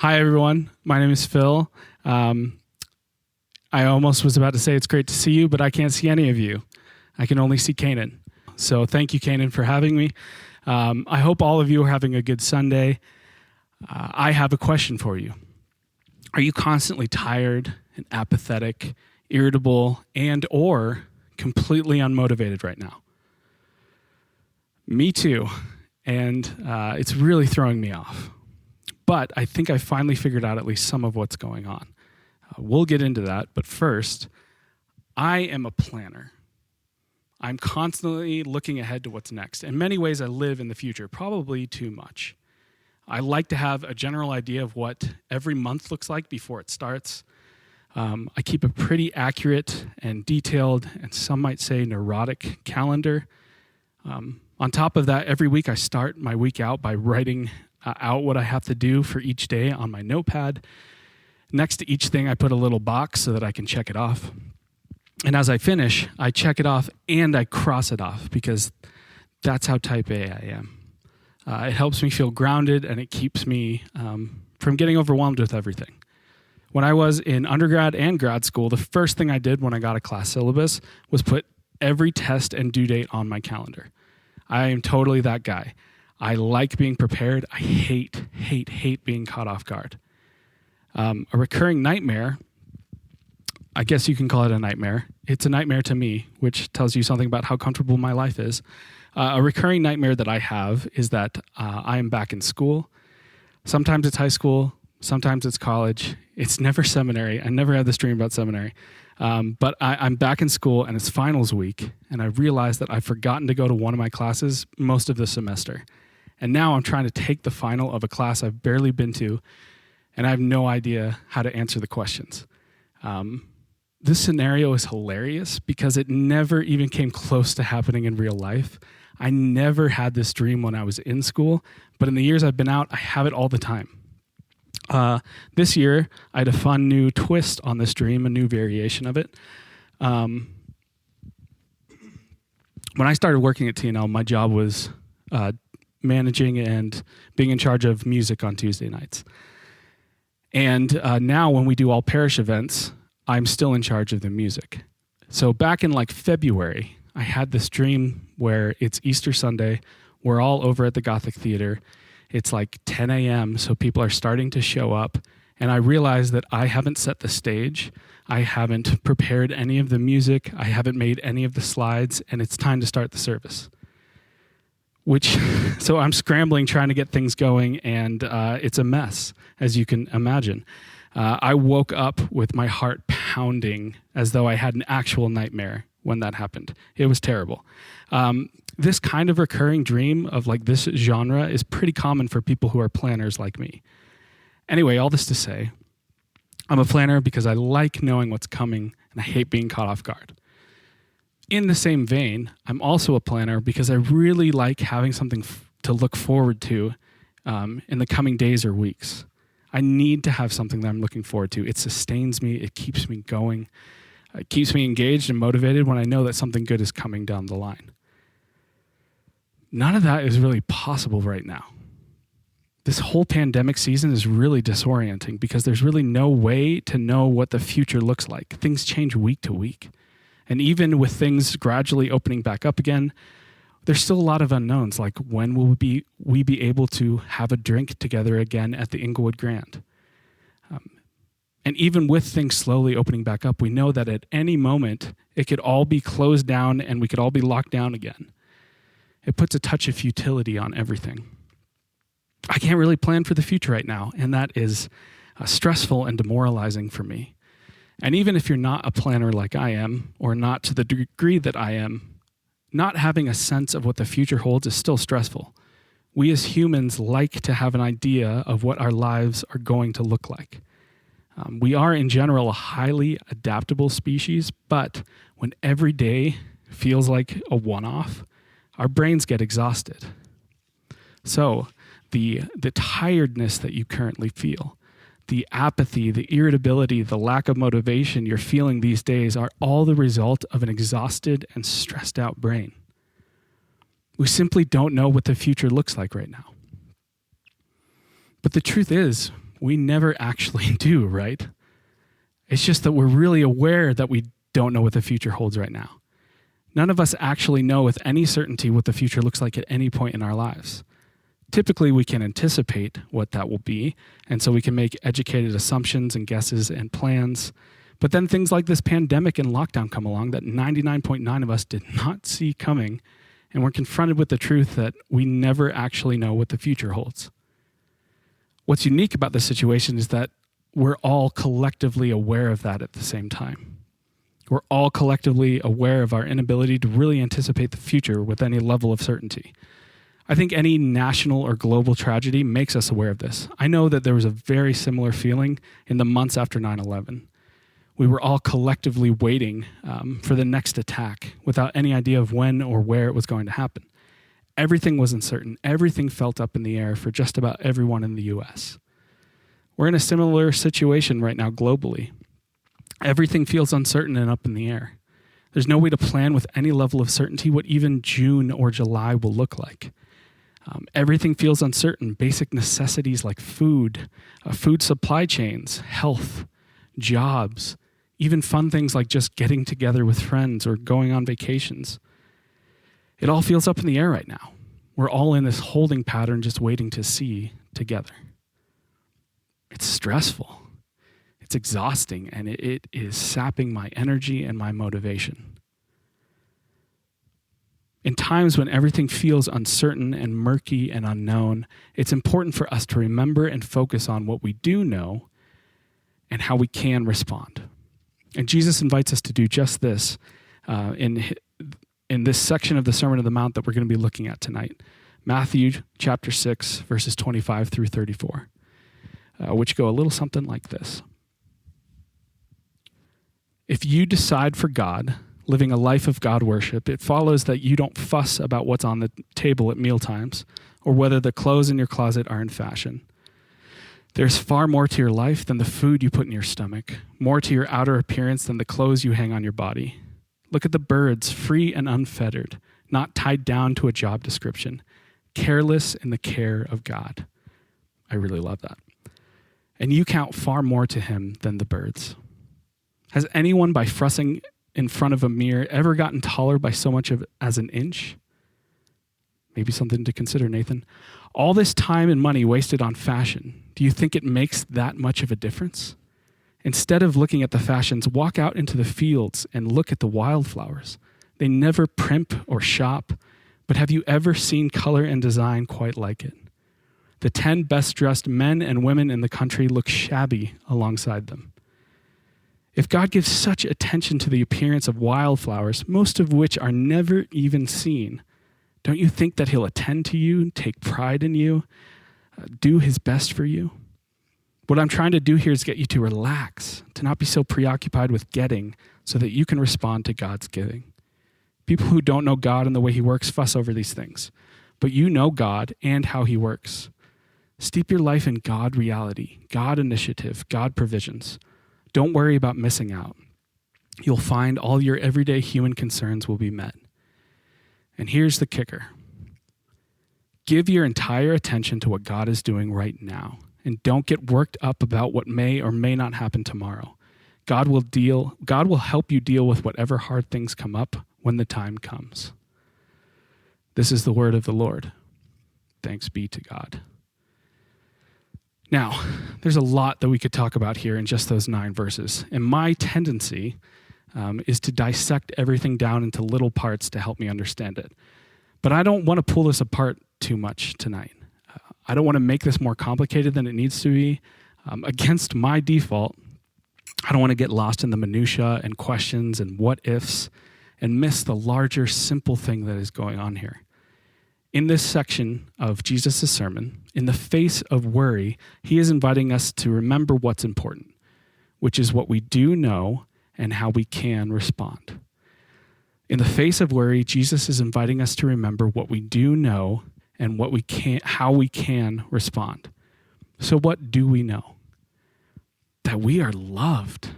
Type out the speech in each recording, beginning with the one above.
Hi, everyone. My name is Phil. I almost was about to say it's great to see you, but I can't see any of you. I can only see Kanan. So thank you, Kanan, for having me. I hope all of you are having a good Sunday. I have a question for you. Are you constantly tired and apathetic, irritable, and or completely unmotivated right now? Me too. And it's really throwing me off. But I think I finally figured out at least some of what's going on. We'll get into that, but first, I am a planner. I'm constantly looking ahead to what's next. In many ways, I live in the future, probably too much. I like to have a general idea of what every month looks like before it starts. I keep a pretty accurate and detailed, and some might say neurotic calendar. On top of that, every week I start my week out by writing out what I have to do for each day on my notepad. Next to each thing, I put a little box so that I can check it off. And as I finish, I check it off and I cross it off because that's how type A I am. It helps me feel grounded and it keeps me from getting overwhelmed with everything. When I was in undergrad and grad school, the first thing I did when I got a class syllabus was put every test and due date on my calendar. I am totally that guy. I like being prepared. I hate being caught off guard. A recurring nightmare, I guess you can call it a nightmare. It's a nightmare to me, which tells you something about how comfortable my life is. A recurring nightmare that I have is that I am back in school. Sometimes it's high school. Sometimes it's college. It's never seminary. I never had this dream about seminary. But I'm back in school and it's finals week. And I realize that I've forgotten to go to one of my classes most of the semester. And now I'm trying to take the final of a class I've barely been to, and I have no idea how to answer the questions. This scenario is hilarious because it never even came close to happening in real life. I never had this dream when I was in school, but in the years I've been out, I have it all the time. This year, I had a fun new twist on this dream, a new variation of it. When I started working at TNL, my job was managing and being in charge of music on Tuesday nights. And now when we do all parish events, I'm still in charge of the music. So back in like February, I had this dream where it's Easter Sunday. We're all over at the Gothic Theater. It's like 10 a.m., so people are starting to show up. And I realized that I haven't set the stage. I haven't prepared any of the music. I haven't made any of the slides, and it's time to start the service. So I'm scrambling, trying to get things going, and it's a mess, as you can imagine. I woke up with my heart pounding as though I had an actual nightmare when that happened. It was terrible. This kind of recurring dream of like this genre is pretty common for people who are planners like me. Anyway, all this to say, I'm a planner because I like knowing what's coming, and I hate being caught off guard. In the same vein, I'm also a planner because I really like having something to look forward to in the coming days or weeks. I need to have something that I'm looking forward to. It sustains me. It keeps me going. It keeps me engaged and motivated when I know that something good is coming down the line. None of that is really possible right now. This whole pandemic season is really disorienting because there's really no way to know what the future looks like. Things change week to week. And even with things gradually opening back up again, there's still a lot of unknowns, like when will we be able to have a drink together again at the Inglewood Grand? And even with things slowly opening back up, we know that at any moment, it could all be closed down and we could all be locked down again. It puts a touch of futility on everything. I can't really plan for the future right now, and that is stressful and demoralizing for me. And even if you're not a planner like I am, or not to the degree that I am, not having a sense of what the future holds is still stressful. We as humans like to have an idea of what our lives are going to look like. We are, in general, a highly adaptable species, but when every day feels like a one-off, our brains get exhausted. So the tiredness that you currently feel, the apathy, the irritability, the lack of motivation you're feeling these days are all the result of an exhausted and stressed out brain. We simply don't know what the future looks like right now. But the truth is, We never actually do, right? It's just that we're really aware that we don't know what the future holds right now. None of us actually know with any certainty what the future looks like at any point in our lives. Typically, we can anticipate what that will be, and so we can make educated assumptions and guesses and plans. But then things like this pandemic and lockdown come along that 99.9% of us did not see coming, and we're confronted with the truth that we never actually know what the future holds. What's unique about this situation is that we're all collectively aware of that at the same time. We're all collectively aware of our inability to really anticipate the future with any level of certainty. I think any national or global tragedy makes us aware of this. I know that there was a very similar feeling in the months after 9/11. We were all collectively waiting for the next attack without any idea of when or where it was going to happen. Everything was uncertain. Everything felt up in the air for just about everyone in the U.S. We're in a similar situation right now globally. Everything feels uncertain and up in the air. There's no way to plan with any level of certainty what even June or July will look like. Everything feels uncertain. Basic necessities like food, food supply chains, health, jobs, even fun things like just getting together with friends or going on vacations. It all feels up in the air right now. We're all in this holding pattern just waiting to see together. It's stressful. It's exhausting, and it is sapping my energy and my motivation. In times when everything feels uncertain and murky and unknown, it's important for us to remember and focus on what we do know and how we can respond. And Jesus invites us to do just this in this section of the Sermon on the Mount that we're going to be looking at tonight. Matthew chapter 6, verses 25 through 34, which go a little something like this. If you decide for God, living a life of God worship, it follows that you don't fuss about what's on the table at mealtimes or whether the clothes in your closet are in fashion. There's far more to your life than the food you put in your stomach, more to your outer appearance than the clothes you hang on your body. Look at the birds, free and unfettered, not tied down to a job description, careless in the care of God. I really love that. And you count far more to him than the birds. Has anyone, by fussing in front of a mirror, ever gotten taller by so much as an inch? Maybe something to consider, Nathan. All this time and money wasted on fashion, do you think it makes that much of a difference? Instead of looking at the fashions, walk out into the fields and look at the wildflowers. They never primp or shop, but have you ever seen color and design quite like it? The 10 best-dressed men and women in the country look shabby alongside them. If God gives such attention to the appearance of wildflowers, most of which are never even seen, don't you think that he'll attend to you, take pride in you, do his best for you? What I'm trying to do here is get you to relax, to not be so preoccupied with getting so that you can respond to God's giving. People who don't know God and the way he works fuss over these things, but you know God and how he works. Steep your life in God reality, God initiative, God provisions. Don't worry about missing out. You'll find all your everyday human concerns will be met. And here's the kicker. Give your entire attention to what God is doing right now, and don't get worked up about what may or may not happen tomorrow. God will help you deal with whatever hard things come up when the time comes. This is the word of the Lord. Thanks be to God. Now, there's a lot that we could talk about here in just those 9 verses. And my tendency is to dissect everything down into little parts to help me understand it. But I don't want to pull this apart too much tonight. I don't want to make this more complicated than it needs to be. Against my default, I don't want to get lost in the minutia and questions and what ifs and miss the larger, simple thing that is going on here. In this section of Jesus' sermon, in the face of worry, he is inviting us to remember what's important, which is what we do know and how we can respond. In the face of worry, Jesus is inviting us to remember what we do know and how we can respond. So what do we know? That we are loved.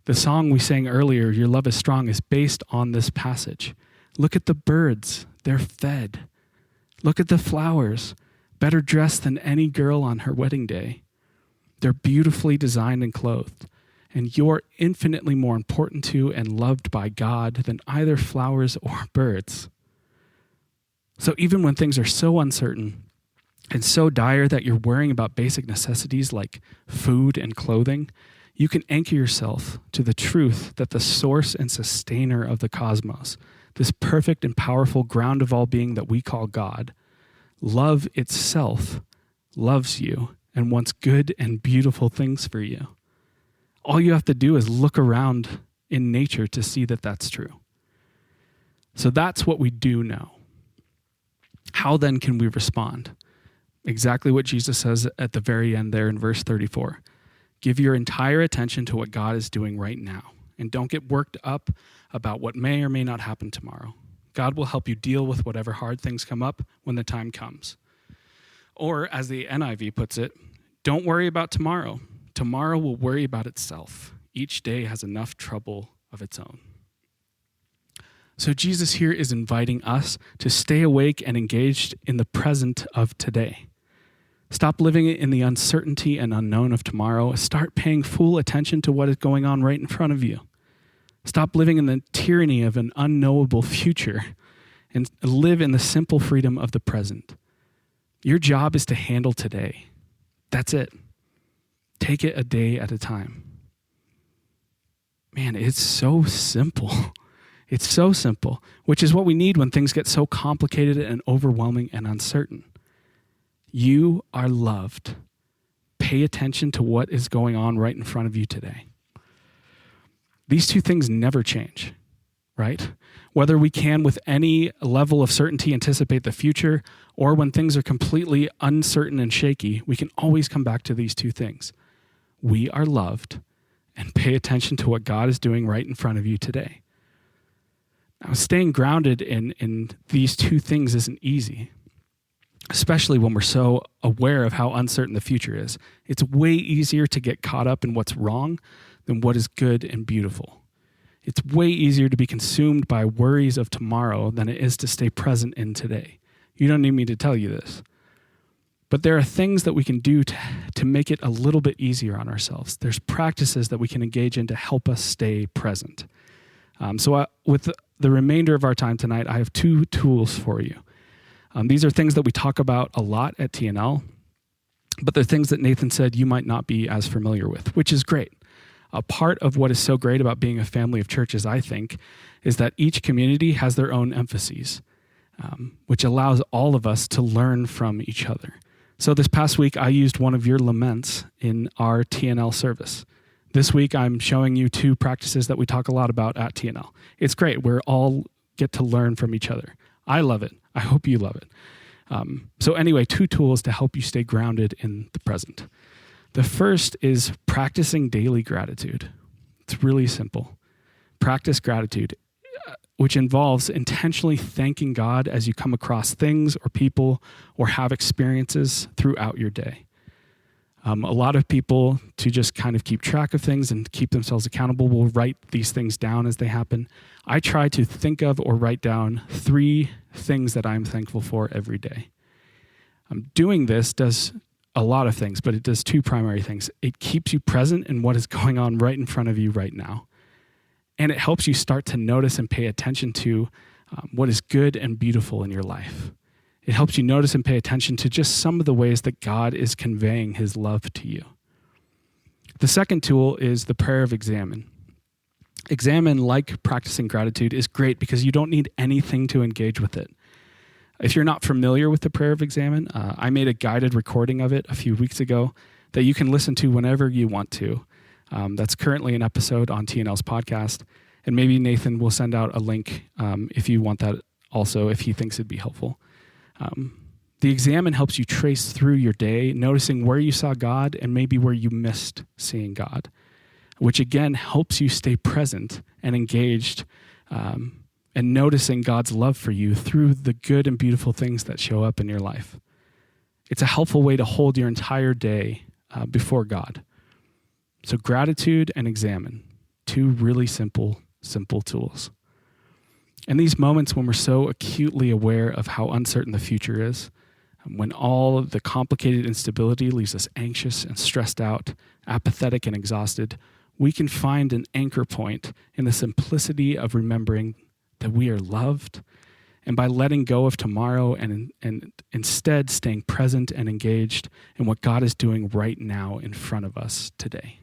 The song we sang earlier, Your Love is Strong, is based on this passage. Look at the birds. They're fed. Look at the flowers, better dressed than any girl on her wedding day. They're beautifully designed and clothed, and you're infinitely more important to and loved by God than either flowers or birds. So even when things are so uncertain and so dire that you're worrying about basic necessities like food and clothing, you can anchor yourself to the truth that the source and sustainer of the cosmos, this perfect and powerful ground of all being that we call God, love itself, loves you and wants good and beautiful things for you. All you have to do is look around in nature to see that that's true. So that's what we do know. How then can we respond? Exactly what Jesus says at the very end there in verse 34. Give your entire attention to what God is doing right now, and don't get worked up about what may or may not happen tomorrow. God will help you deal with whatever hard things come up when the time comes. Or, as the NIV puts it, don't worry about tomorrow. Tomorrow will worry about itself. Each day has enough trouble of its own. So Jesus here is inviting us to stay awake and engaged in the present of today. Stop living in the uncertainty and unknown of tomorrow. Start paying full attention to what is going on right in front of you. Stop living in the tyranny of an unknowable future and live in the simple freedom of the present. Your job is to handle today. That's it. Take it a day at a time. Man, it's so simple. It's so simple, which is what we need when things get so complicated and overwhelming and uncertain. You are loved. Pay attention to what is going on right in front of you today. These two things never change, right? Whether we can with any level of certainty anticipate the future, or when things are completely uncertain and shaky, we can always come back to these two things. We are loved, and pay attention to what God is doing right in front of you today. Now, staying grounded in these two things isn't easy, especially when we're so aware of how uncertain the future is. It's way easier to get caught up in what's wrong than what is good and beautiful. It's way easier to be consumed by worries of tomorrow than it is to stay present in today. You don't need me to tell you this. But there are things that we can do to make it a little bit easier on ourselves. There's practices that we can engage in to help us stay present. With the remainder of our time tonight, I have two tools for you. These are things that we talk about a lot at TNL, but they're things that Nathan said you might not be as familiar with, which is great. A part of what is so great about being a family of churches, I think, is that each community has their own emphases, which allows all of us to learn from each other. So this past week, I used one of your laments in our TNL service. This week, I'm showing you two practices that we talk a lot about at TNL. It's great. We all get to learn from each other. I love it. I hope you love it. So anyway, two tools to help you stay grounded in the present. The first is practicing daily gratitude. It's really simple. Practice gratitude, which involves intentionally thanking God as you come across things or people or have experiences throughout your day. A lot of people, to just kind of keep track of things and keep themselves accountable, will write these things down as they happen. I try to think of or write down 3 things that I'm thankful for every day. Doing this does a lot of things, but it does 2 primary things. It keeps you present in what is going on right in front of you right now. And it helps you start to notice and pay attention to what is good and beautiful in your life. It helps you notice and pay attention to just some of the ways that God is conveying his love to you. The second tool is the prayer of examine. Examine, like practicing gratitude, is great because you don't need anything to engage with it. If you're not familiar with the prayer of examine, I made a guided recording of it a few weeks ago that you can listen to whenever you want to. That's currently an episode on TNL's podcast. And maybe Nathan will send out a link if you want that also, if he thinks it'd be helpful. The examine helps you trace through your day, noticing where you saw God and maybe where you missed seeing God, which again helps you stay present and engaged and noticing God's love for you through the good and beautiful things that show up in your life. It's a helpful way to hold your entire day before God. So gratitude and examine, 2 really simple tools. In these moments when we're so acutely aware of how uncertain the future is, When all of the complicated instability leaves us anxious and stressed out, apathetic and exhausted, we can find an anchor point in the simplicity of remembering that we are loved, and by letting go of tomorrow and instead staying present and engaged in what God is doing right now in front of us today.